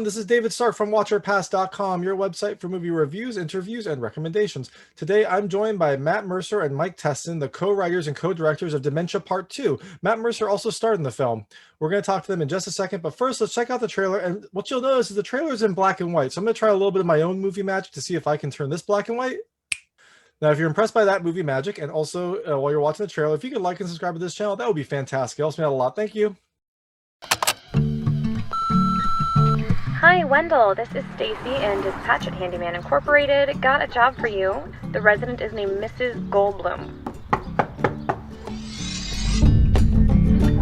This is David Stark from WatcherPass.com, your website for movie reviews, interviews, and recommendations. Today, I'm joined by Matt Mercer and Mike Testin, the co-writers and co-directors of Dementia Part II. Matt Mercer also starred in the film. We're going to talk to them in just a second, but first, let's check out the trailer. And what you'll notice is the trailer is in black and white. So I'm going to try a little bit of my own movie magic to see if I can turn this black and white. Now, if you're impressed by that movie magic, and also while you're watching the trailer, if you could like and subscribe to this channel, that would be fantastic. It helps me out a lot. Thank you. Hi, Wendell. This is Stacy and Dispatch at Handyman Incorporated. Got a job for you. The resident is named Mrs. Goldblum.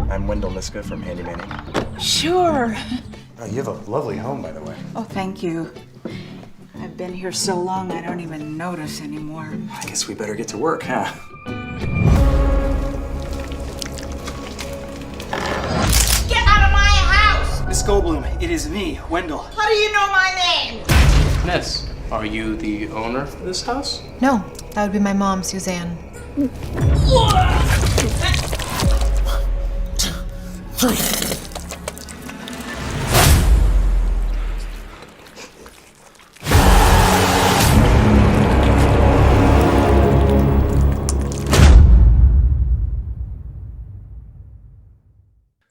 I'm Wendell Niska from Handyman Inc. Sure. Oh, you have a lovely home, by the way. Oh, thank you. I've been here so long I don't even notice anymore. I guess we better get to work, huh? Miss Goldblum, it is me, Wendell. How do you know my name? Miss, are you the owner of this house? No, that would be my mom, Suzanne.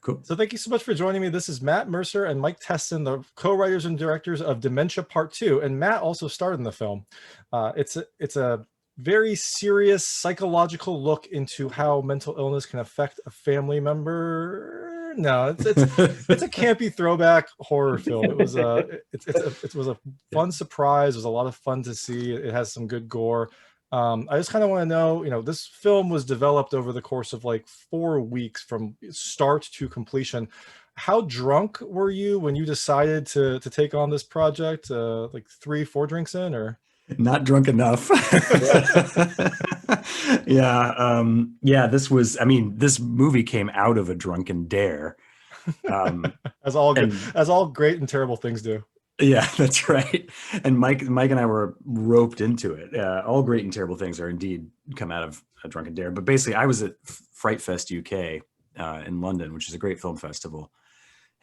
Cool. So thank you so much for joining me. This is Matt Mercer and Mike Testin, the co-writers and directors of Dementia Part II. And Matt also starred in the film. It's a very serious psychological look into how mental illness can affect a family member. No, it's a campy throwback horror film. It was it was a fun surprise. It was a lot of fun to see. It has some good gore. I just kind of want to know, this film was developed over the course of like 4 weeks from start to completion. How drunk were you when you decided to take on this project? Like 3-4 drinks in, or? Not drunk enough. Yeah. This movie came out of a drunken dare. As all great and terrible things do. Yeah, that's right. And Mike and I were roped into it. All great and terrible things are indeed come out of a drunken dare. But basically, I was at Fright Fest UK in London, which is a great film festival.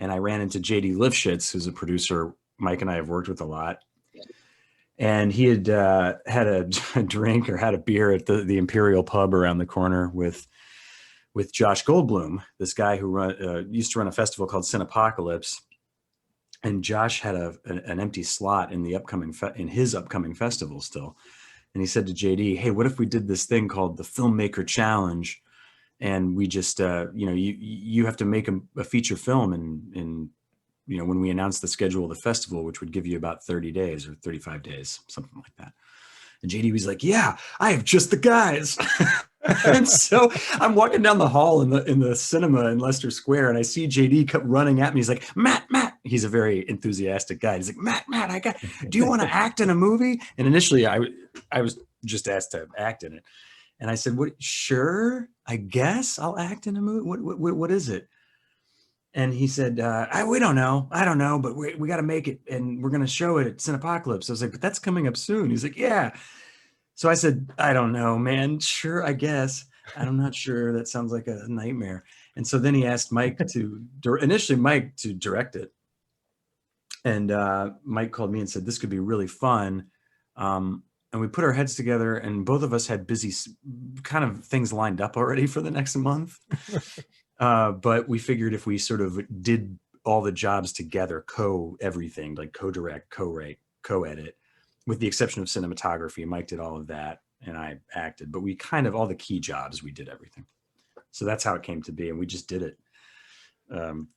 And I ran into JD Lifshitz, who's a producer Mike and I have worked with a lot. And he had had a drink or had a beer at the Imperial Pub around the corner with Josh Goldblum, this guy who used to run a festival called Cinepocalypse. And Josh had an empty slot in his upcoming festival still. And he said to JD, hey, what if we did this thing called the Filmmaker Challenge? And we just, you have to make a feature film and when we announced the schedule of the festival, which would give you about 30 days or 35 days, something like that. And JD was like, yeah, I have just the guys. And so I'm walking down the hall in the cinema in Leicester Square, and I see JD come running at me. He's like, Matt. He's a very enthusiastic guy. He's like, Matt, do you want to act in a movie? And initially I was just asked to act in it. And I said, sure, I guess I'll act in a movie. What is it? And he said, we don't know. I don't know, but we got to make it, and we're going to show it at Cinepocalypse. I was like, but that's coming up soon. He's like, yeah. So I said, I don't know, man. Sure, I guess. I'm not sure. That sounds like a nightmare. And so then he asked Mike to direct it. And Mike called me and said, this could be really fun. And we put our heads together, and both of us had busy kind of things lined up already for the next month. But we figured if we sort of did all the jobs together, everything, like co-direct, co-write, co-edit, with the exception of cinematography, Mike did all of that and I acted, but we kind of, all the key jobs, we did everything. So that's how it came to be. And we just did it on,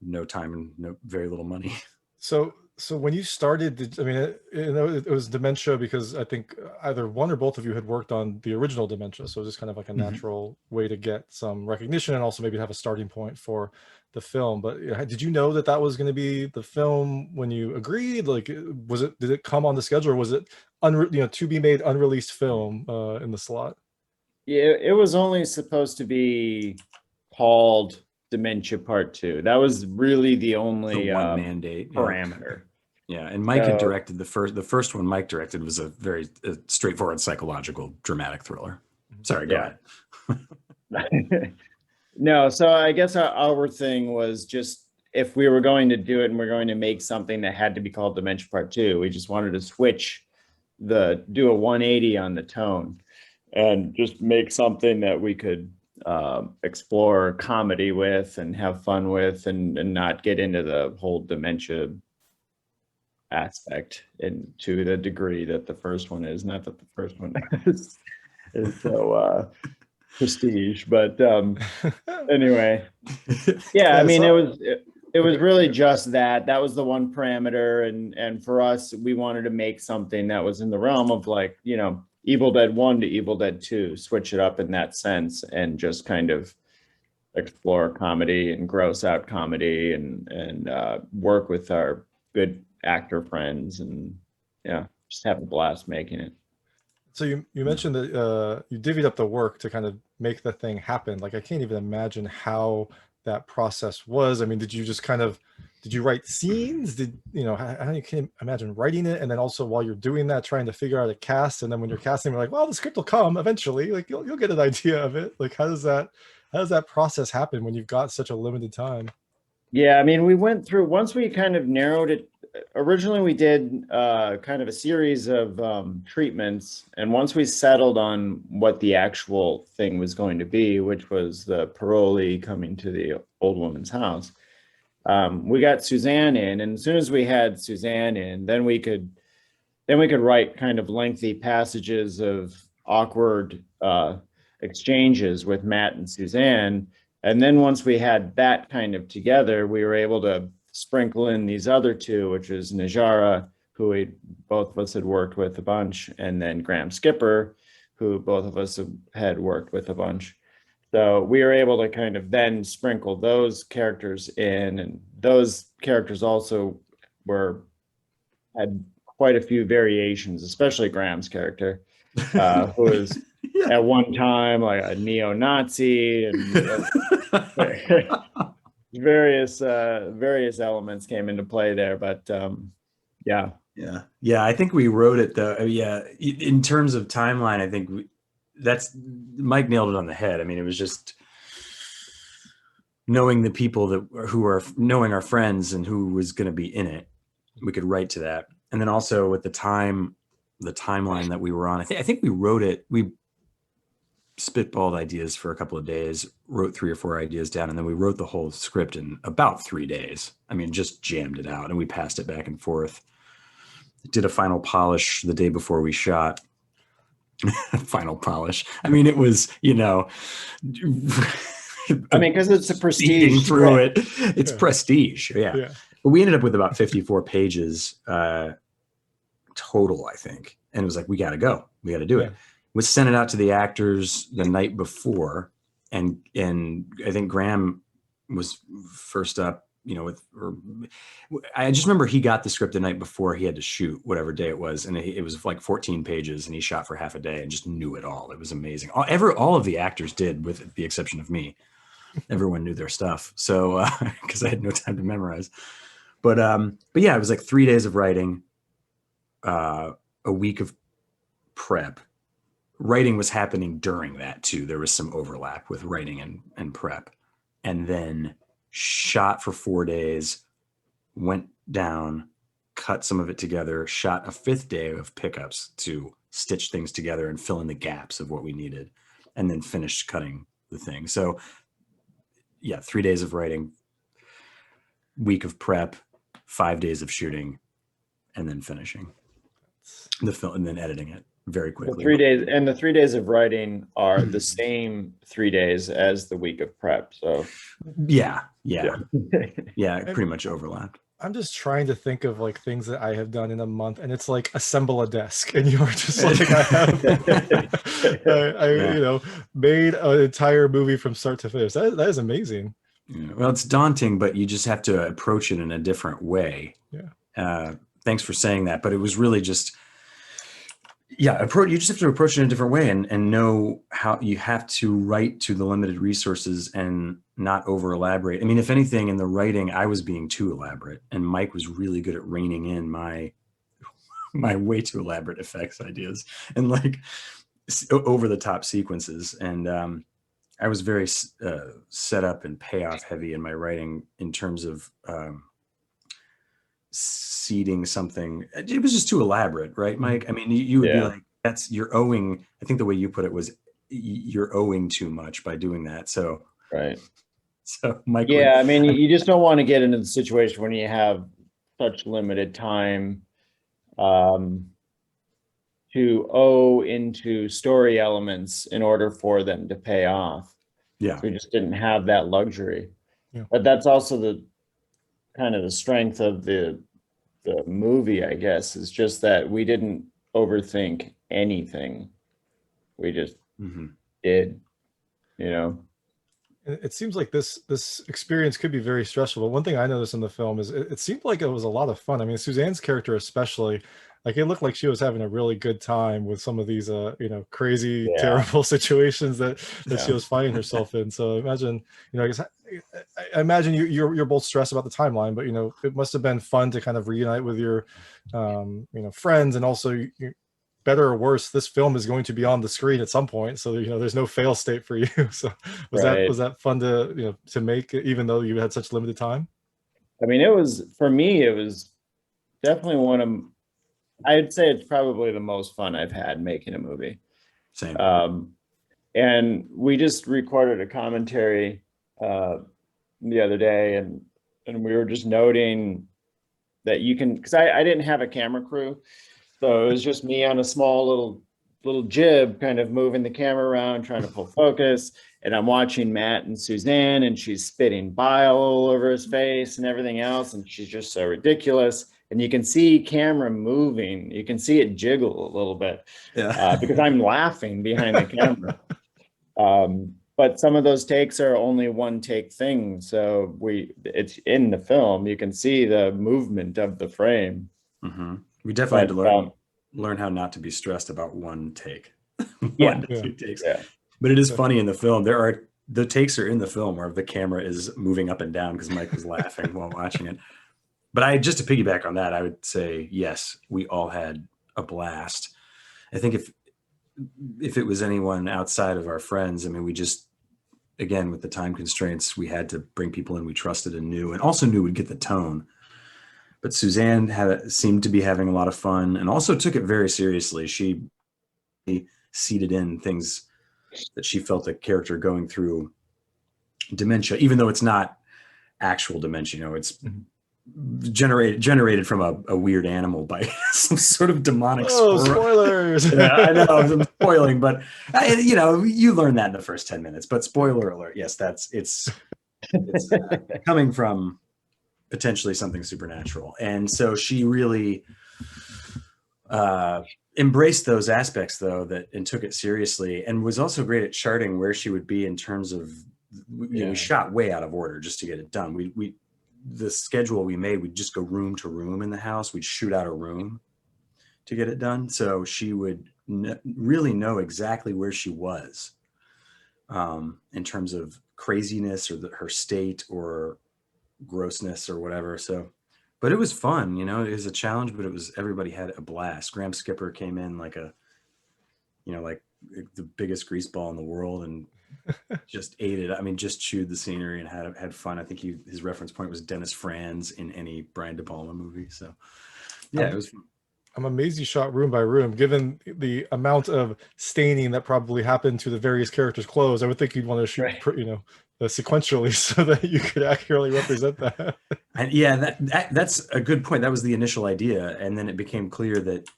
no time and very little money. So when you started, it was Dementia because I think either one or both of you had worked on the original Dementia. So it was just kind of like a natural way to get some recognition and also maybe have a starting point for the film. But did you know that was going to be the film when you agreed? Like, did it come on the schedule, or was it to be made unreleased film in the slot? Yeah, it was only supposed to be called Dementia Part II. That was really the only mandate parameter. Yeah, and Mike had directed the first one. Mike directed was a very straightforward psychological dramatic thriller. Sorry, go ahead. No, so I guess our thing was just if we were going to do it and we're going to make something that had to be called Dementia Part II, we just wanted to do a 180 on the tone and just make something that we could explore comedy with and have fun with, and not get into the whole dementia aspect, and to the degree that the first one is. Not that the first one is so prestige, but anyway, yeah. I mean, it was really just that. That was the one parameter, and for us, we wanted to make something that was in the realm of, like, you know, Evil Dead 1 to Evil Dead 2, switch it up in that sense, and just kind of explore comedy and gross out comedy, and work with our good actor friends, and yeah, just have a blast making it. So you mentioned that you divvied up the work to kind of make the thing happen. Like, I can't even imagine how that process was. I mean, did you write scenes? How you can imagine writing it, and then also while you're doing that, trying to figure out a cast, and then when you're casting, we're like, well, the script will come eventually. Like, you'll get an idea of it. Like, how does that process happen when you've got such a limited time? Yeah, I mean, we went through, once we kind of narrowed it. Originally, we did kind of a series of treatments, and once we settled on what the actual thing was going to be, which was the parolee coming to the old woman's house, we got Suzanne in, and as soon as we had Suzanne in, then we could write kind of lengthy passages of awkward exchanges with Matt and Suzanne, and then once we had that kind of together, we were able to sprinkle in these other two, which is Najarra, who both of us had worked with a bunch, and then Graham Skipper, who both of us had worked with a bunch. So we were able to kind of then sprinkle those characters in, and those characters also had quite a few variations, especially Graham's character, who was at one time like a neo-Nazi, and various elements came into play there. But yeah, I think we wrote it though. Yeah, in terms of timeline, I think Mike nailed it on the head. I mean, it was just knowing the people knowing our friends and who was going to be in it. We could write to that, and then also with the timeline that we were on. I think we wrote it. We spitballed ideas for a couple of days, wrote 3 or 4 ideas down, and then we wrote the whole script in about 3 days. I mean, just jammed it out, and we passed it back and forth. Did a final polish the day before we shot. Final polish. I mean, it was, I mean, because it's a prestige through it. It's prestige. Yeah. But we ended up with about 54 pages total, I think. And it was like, we got to go. We got to do it. We sent it out to the actors the night before, and I think Graham was first up, I just remember he got the script the night before he had to shoot whatever day it was, and it was like 14 pages, and he shot for half a day and just knew it all. It was amazing. All of the actors did, with the exception of me. Everyone knew their stuff, so because I had no time to memorize. But yeah, it was like 3 days of writing, a week of prep. Writing was happening during that too. There was some overlap with writing and prep, and then shot for 4 days, went down, cut some of it together, shot a 5th day of pickups to stitch things together and fill in the gaps of what we needed, and then finished cutting the thing. So yeah, 3 days of writing, week of prep, 5 days of shooting, and then finishing the film, and then editing it very quickly. The 3 days, and the 3 days of writing are the same 3 days as the week of prep. So Yeah, pretty much overlapped. I'm just trying to think of like things that I have done in a month, and it's like assemble a desk, and you're just like, I made an entire movie from start to finish. That is amazing. Yeah. Well, it's daunting, but you just have to approach it in a different way. Yeah. Thanks for saying that, but it was really just, you just have to approach it in a different way, and know how you have to write to the limited resources and not over elaborate. I mean, if anything, in the writing, I was being too elaborate, and Mike was really good at reining in my way too elaborate effects ideas and like over the top sequences. And I was very set up and payoff heavy in my writing in terms of seeding something. It was just too elaborate, right, Mike? I mean, you would be like, you're owing, I think the way you put it was you're owing too much by doing that. So, right. So Mike. Yeah. I mean, you just don't want to get into the situation when you have such limited time to owe into story elements in order for them to pay off. Yeah. So we just didn't have that luxury. Yeah. But that's also the kind of the strength of the movie, I guess, is just that we didn't overthink anything. We just did, you know. It seems like this experience could be very stressful, but one thing I noticed in the film is it seemed like it was a lot of fun. I mean, Suzanne's character especially, like it looked like she was having a really good time with some of these crazy terrible situations that she was finding herself in. So imagine, I guess I imagine you're both stressed about the timeline, but it must have been fun to kind of reunite with your friends, and also better or worse, this film is going to be on the screen at some point, so there's no fail state for you. So was that fun to to make, even though you had such limited time? I mean, it was definitely I'd say it's probably the most fun I've had making a movie. Same. And we just recorded a commentary the other day, and we were just noting that you can, because I didn't have a camera crew, so it was just me on a small little jib, kind of moving the camera around, trying to pull focus. And I'm watching Matt and Suzanne, and she's spitting bile all over his face and everything else, and she's just so ridiculous. And you can see camera moving, you can see it jiggle a little bit, because I'm laughing behind the camera. But some of those takes are only one take thing, so it's in the film. You can see the movement of the frame. We definitely had to learn how not to be stressed about one take. One to two takes. Yeah. But it is funny in the film. The takes are in the film where the camera is moving up and down because Mike was laughing while watching it. But just to piggyback on that, I would say, yes, we all had a blast. I think if it was anyone outside of our friends, I mean, we just, again, with the time constraints, we had to bring people in we trusted and knew, and also knew we'd get the tone. But Suzanne seemed to be having a lot of fun, and also took it very seriously. She seeded in things that she felt the character going through dementia, even though it's not actual dementia. It's generated from a weird animal by some sort of demonic spoilers. Yeah, I know I'm spoiling, but you learn that in the first 10 minutes. But spoiler alert, yes, it's coming from potentially something supernatural. And so she really embraced those aspects, though, and took it seriously, and was also great at charting where she would be in terms of, we shot way out of order just to get it done. The schedule we made, we'd just go room to room in the house. We'd shoot out a room to get it done. So she would really know exactly where she was in terms of craziness or her state or grossness or whatever. So, but it was fun, it was a challenge, but everybody had a blast. Graham Skipper came in like like the biggest greaseball in the world, and just ate it. I mean, just chewed the scenery and had fun. I think his reference point was Dennis Franz in any Brian De Palma movie. So yeah, it was fun. I'm amazed you shot room by room, given the amount of staining that probably happened to the various characters' clothes. I would think you'd want to shoot, sequentially so that you could accurately represent that. And yeah, that's a good point. That was the initial idea. And then it became clear that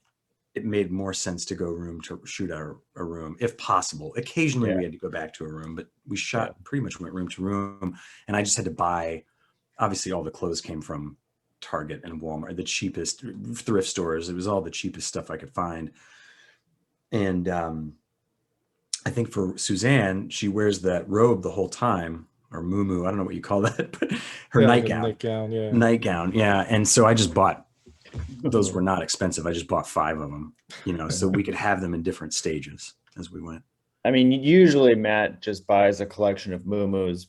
it made more sense to go shoot a room if possible. Occasionally we had to go back to a room, but we pretty much went room to room. And I just had to buy, obviously all the clothes came from Target and Walmart, the cheapest thrift stores. It was all the cheapest stuff I could find. And I think for Suzanne, she wears that robe the whole time, or muumuu, I don't know what you call that, but her nightgown. Nightgown, yeah. And so I just bought, those were not expensive. I just bought 5 of them, so we could have them in different stages as we went. I mean, usually Matt just buys a collection of muumuus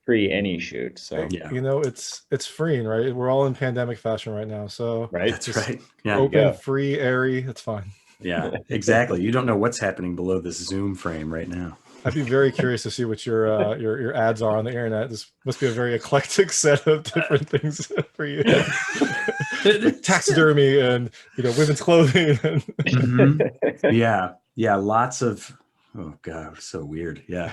pre any shoot. So yeah, it's freeing, right? We're all in pandemic fashion right now, so that's right. Yeah, open, free, airy. It's fine. Yeah, exactly. You don't know what's happening below this Zoom frame right now. I'd be very curious to see what your ads are on the internet. This must be a very eclectic set of different things for you. Taxidermy and women's clothing. And Yeah, lots of. Oh God, so weird. Yeah.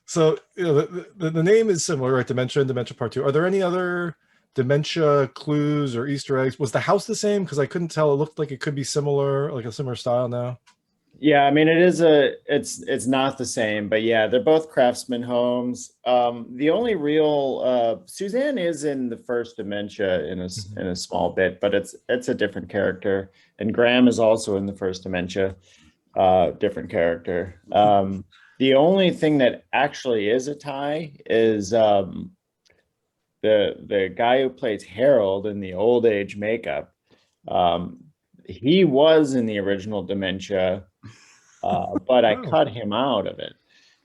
So the name is similar, right? Dementia and Dementia Part II. Are there any other dementia clues or Easter eggs? Was the house the same? Because I couldn't tell. It looked like it could be similar, like a similar style now. Yeah, I mean, it's not the same, but yeah, they're both craftsman homes. The only real Suzanne is in the first Dementia in a small bit, but it's a different character, and Graham is also in the first Dementia, different character. The only thing that actually is a tie is the guy who plays Harold in the old age makeup. He was in the original Dementia. But I cut him out of it.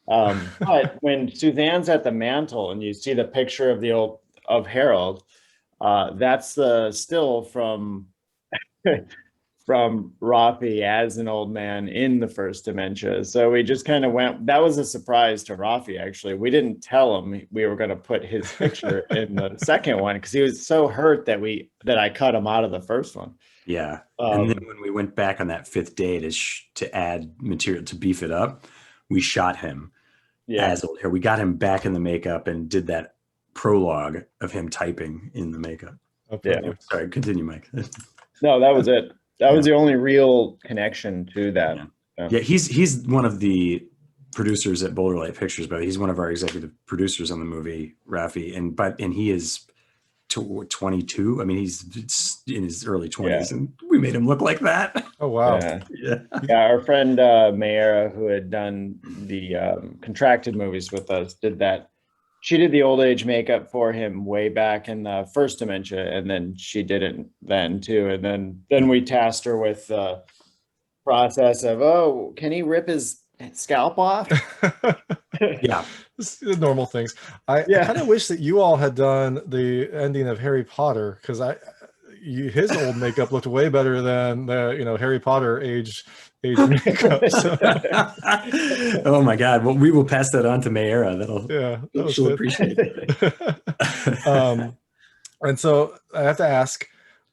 But when Suzanne's at the mantle and you see the picture of Harold, that's the still from Rafi as an old man in the first Dementia. So we just kind of went. That was a surprise to Rafi. Actually, we didn't tell him we were going to put his picture in the second one because he was so hurt that I cut him out of the first one. Yeah, and then when we went back on that fifth day to add material to beef it up, we shot him as old hair. We got him back in the makeup and did that prologue of him typing in the makeup. Sorry, continue, Mike. No, that was it. That was the only real connection to that. Yeah, he's one of the producers at Boulder Light Pictures, but he's one of our executive producers on the movie, Rafi, and he is 22. I mean, he's in his early 20s, and we made him look like that. Oh wow! Yeah. Our friend Mayra, who had done the contracted movies with us, did that. She did the old age makeup for him way back in the first Dementia, and then she did it then too. And then we tasked her with the process of, can he rip his scalp off? Yeah, the normal things. I kind of wish that you all had done the ending of Harry Potter, because his old makeup looked way better than the Harry Potter age makeup. So. Oh my God! Well, we will pass that on to Mayra. She'll appreciate it. And so I have to ask,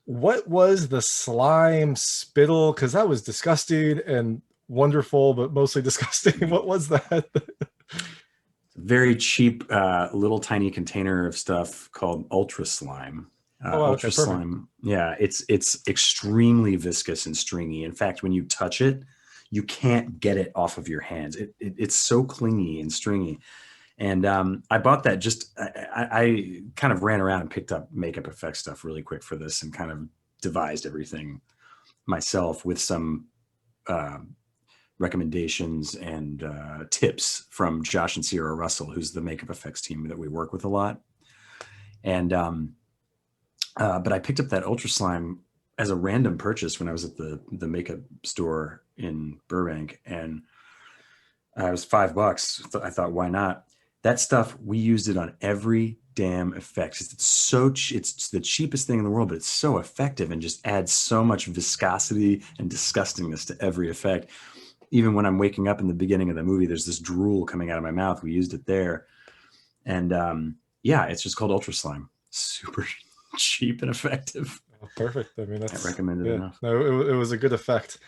what was the slime spittle? Because that was disgusting and wonderful, but mostly disgusting. What was that? Very cheap, little tiny container of stuff called Ultra Slime. Ultra Slime. Yeah, it's extremely viscous and stringy. In fact, when you touch it, you can't get it off of your hands. It's so clingy and stringy. And I bought that I kind of ran around and picked up makeup effects stuff really quick for this and kind of devised everything myself with some recommendations and tips from Josh and Sierra Russell, who's the makeup effects team that we work with a lot. And but I picked up that Ultra Slime as a random purchase when I was at the makeup store in Burbank, and it was $5. I thought, why not? That stuff, we used it on every damn effect. It's the cheapest thing in the world, but it's so effective and just adds so much viscosity and disgustingness to every effect. Even when I'm waking up in the beginning of the movie, there's this drool coming out of my mouth. We used it there. And it's just called Ultra Slime. Super cheap and effective. Oh, perfect. I mean, I recommend it enough. No, it was a good effect.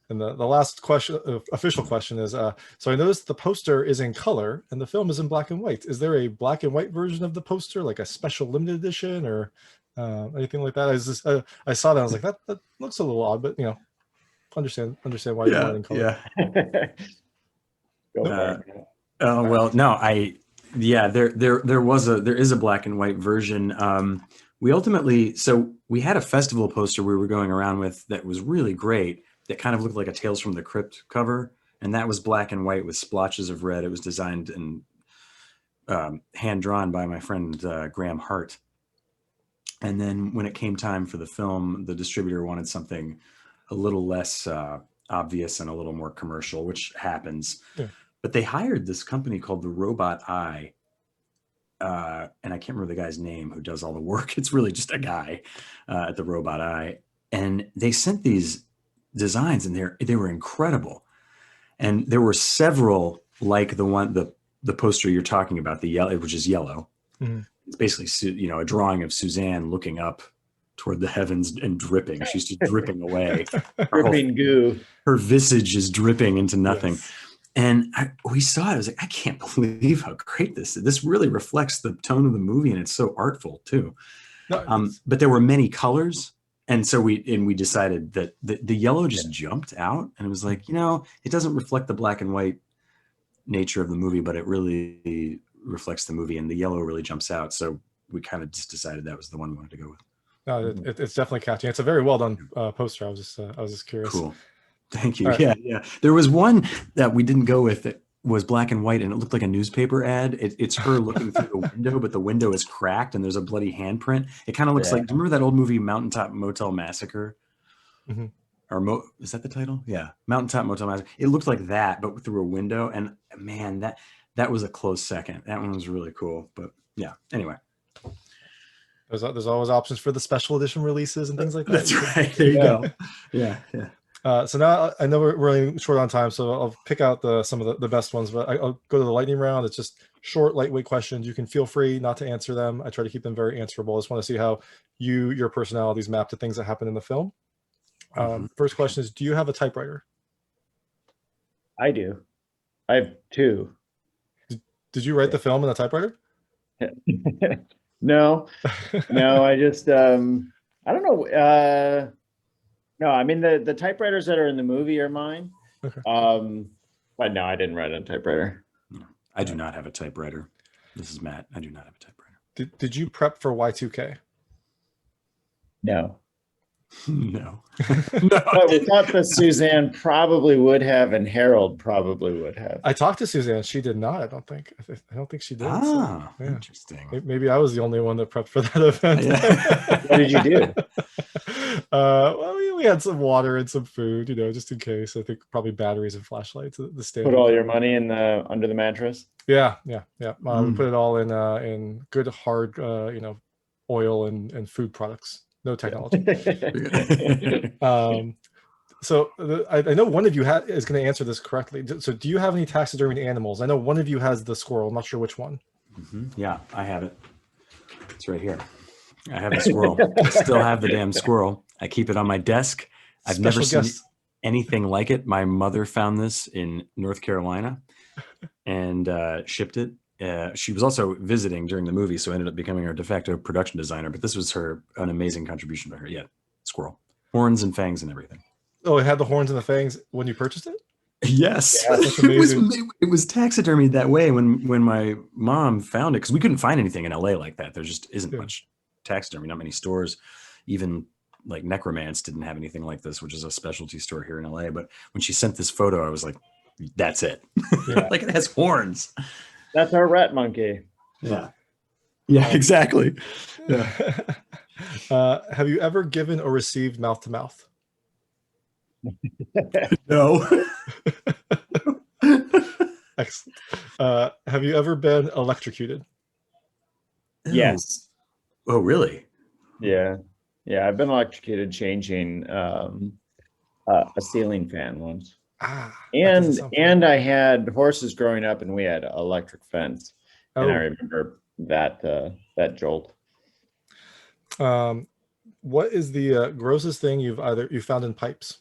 And the last question, official question is, so I noticed the poster is in color and the film is in black and white. Is there a black and white version of the poster, like a special limited edition or anything like that? I saw that, I was like, that looks a little odd, but understand why you want it in color. There is a black and white version. We had a festival poster we were going around with that was really great, that kind of looked like a Tales from the Crypt cover, and that was black and white with splotches of red. It was designed and hand drawn by my friend Graham Hart. And then when it came time for the film, the distributor wanted something a little less obvious and a little more commercial, which happens. Yeah. But they hired this company called the Robot Eye, and I can't remember the guy's name who does all the work. It's really just a guy at the Robot Eye, and they sent these designs, and they were incredible. And there were several like the poster you're talking about, the yellow, which is yellow. Mm-hmm. It's basically, a drawing of Suzanne looking up toward the heavens and dripping. She's just dripping away. Dripping goo. Her visage is dripping into nothing. Yes. And we saw it. I was like, I can't believe how great this is. This really reflects the tone of the movie, and it's so artful too. No, but there were many colors. And so we decided that the yellow just jumped out, and it was like, it doesn't reflect the black and white nature of the movie, but it really reflects the movie, and the yellow really jumps out. So we kind of just decided that was the one we wanted to go with. No, it's definitely catchy. It's a very well done poster. I was just curious. Cool. Thank you. Right. Yeah. There was one that we didn't go with that was black and white, and it looked like a newspaper ad. It's her looking through the window, but the window is cracked and there's a bloody handprint. It kind of looks like, do you remember that old movie Mountaintop Motel Massacre? Mm-hmm. Or is that the title? Yeah. Mountaintop Motel Massacre. It looked like that, but through a window. And man, that was a close second. That one was really cool. But yeah, anyway. There's always options for the special edition releases and things like that. That's right. There you go. Yeah. So now I know we're running short on time, so I'll pick out some of the best ones, but I'll go to the lightning round. It's just short, lightweight questions. You can feel free not to answer them. I try to keep them very answerable. I just want to see how your personalities map to things that happen in the film. First question is, do you have a typewriter? I do. I have two. Did you write the film in a typewriter? No, I just, I don't know. No, I mean, the typewriters that are in the movie are mine. Okay. But no, I didn't write on a typewriter. No, I do not have a typewriter. This is Matt. I do not have a typewriter. Did you prep for Y2K? No. No. But we thought that Suzanne probably would have, and Harold probably would have. I talked to Suzanne. She did not. I don't think she did. Ah, so, yeah. Interesting. Maybe I was the only one that prepped for that event. Yeah. What did you do? Well, we had some water and some food, just in case. I think probably batteries and flashlights. The standard. Put all your money in under the mattress? Yeah. We put it all in good hard, oil and food products. No technology. So I know one of you is going to answer this correctly. So do you have any taxidermied animals? I know one of you has the squirrel. I'm not sure which one. Mm-hmm. Yeah, I have it. It's right here. I have a squirrel. I still have the damn squirrel. I keep it on my desk. I've never seen anything like it. My mother found this in North Carolina and shipped it. She was also visiting during the movie, so ended up becoming our de facto production designer. But this was an amazing contribution to her. Yeah, squirrel, horns and fangs and everything. Oh, it had the horns and the fangs when you purchased it? Yes, yeah, that's amazing. It was taxidermied that way when my mom found it, because we couldn't find anything in LA like that. There just isn't much taxidermy, not many stores. Even like Necromance didn't have anything like this, which is a specialty store here in LA. But when she sent this photo, I was like, that's it. Yeah. Like, it has horns. That's our rat monkey. Yeah. Yeah, exactly. Yeah. Have you ever given or received mouth to mouth? No. Excellent. Have you ever been electrocuted? Yes. Oh, really? Yeah. I've been electrocuted changing a ceiling fan once. And I had horses growing up, and we had an electric fence, and I remember that jolt. What is the grossest thing you found in pipes?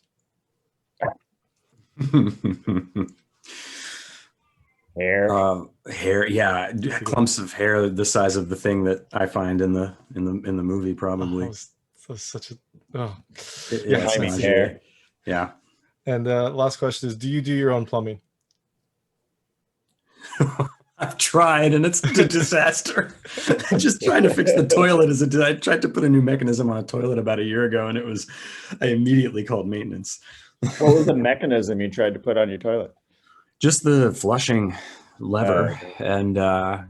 Hair. Yeah, clumps of hair the size of the thing that I find in the movie, probably. Such a hair. Yeah. And last question is, do you do your own plumbing? I've tried, and it's a disaster. Just trying to fix the toilet I tried to put a new mechanism on a toilet about a year ago, and I immediately called maintenance. What was the mechanism you tried to put on your toilet? Just the flushing lever. And I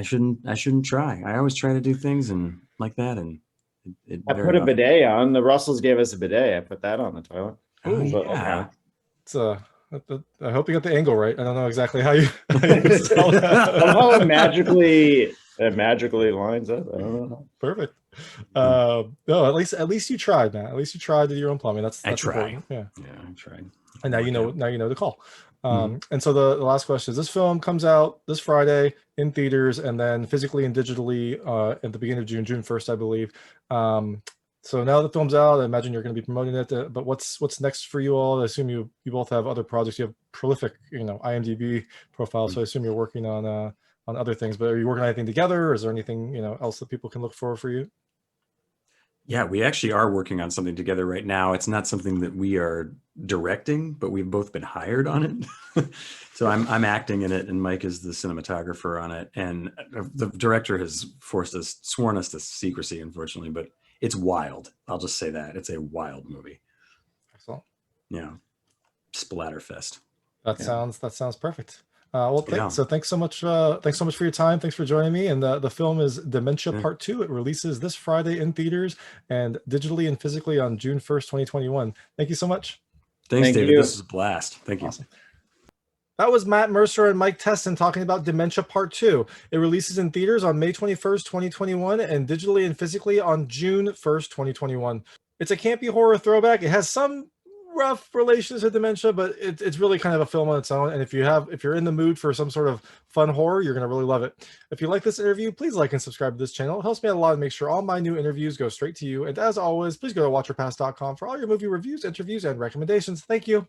shouldn't try. I always try to do things and like that. And I put a bidet on. The Russells gave us a bidet. I put that on the toilet. Oh, yeah. It's I hope you got the angle right. I don't know exactly how you sell that. Somehow it magically lines up. I don't know. Perfect. No, at least you tried, Matt. At least you tried to do your own plumbing. That's I tried. important. Yeah, I tried. And now you know the call. And so the last question is, this film comes out this Friday in theaters and then physically and digitally at the beginning of June 1st, I believe. So now the film's out, I imagine you're going to be promoting it, but what's next for you all? I assume you both have other projects. You have prolific, IMDb profile, so I assume you're working on other things, but are you working on anything together, or is there anything, else that people can look for you? Yeah, we actually are working on something together right now. It's not something that we are directing, but we've both been hired on it. So I'm acting in it, and Mike is the cinematographer on it. And the director has sworn us to secrecy, unfortunately, but it's wild. I'll just say that. It's a wild movie. Excellent. Yeah. Splatterfest. That sounds perfect. Well, Yeah. so thanks so much. Thanks so much for your time. Thanks for joining me. And the film is Dementia Part II. It releases this Friday in theaters and digitally and physically on June 1st, 2021. Thank you so much. Thanks, Thank David. you. This is a blast. Thank you. Awesome. That was Matt Mercer and Mike Testin talking about Dementia Part II. It releases in theaters on May 21st, 2021 and digitally and physically on June 1st, 2021. It's a campy horror throwback. It has some rough relations to dementia, but it's really kind of a film on its own. And if you're in the mood for some sort of fun horror, you're going to really love it. If you like this interview, please like and subscribe to this channel. It helps me out a lot and make sure all my new interviews go straight to you. And as always, please go to watcherpass.com for all your movie reviews, interviews, and recommendations. Thank you.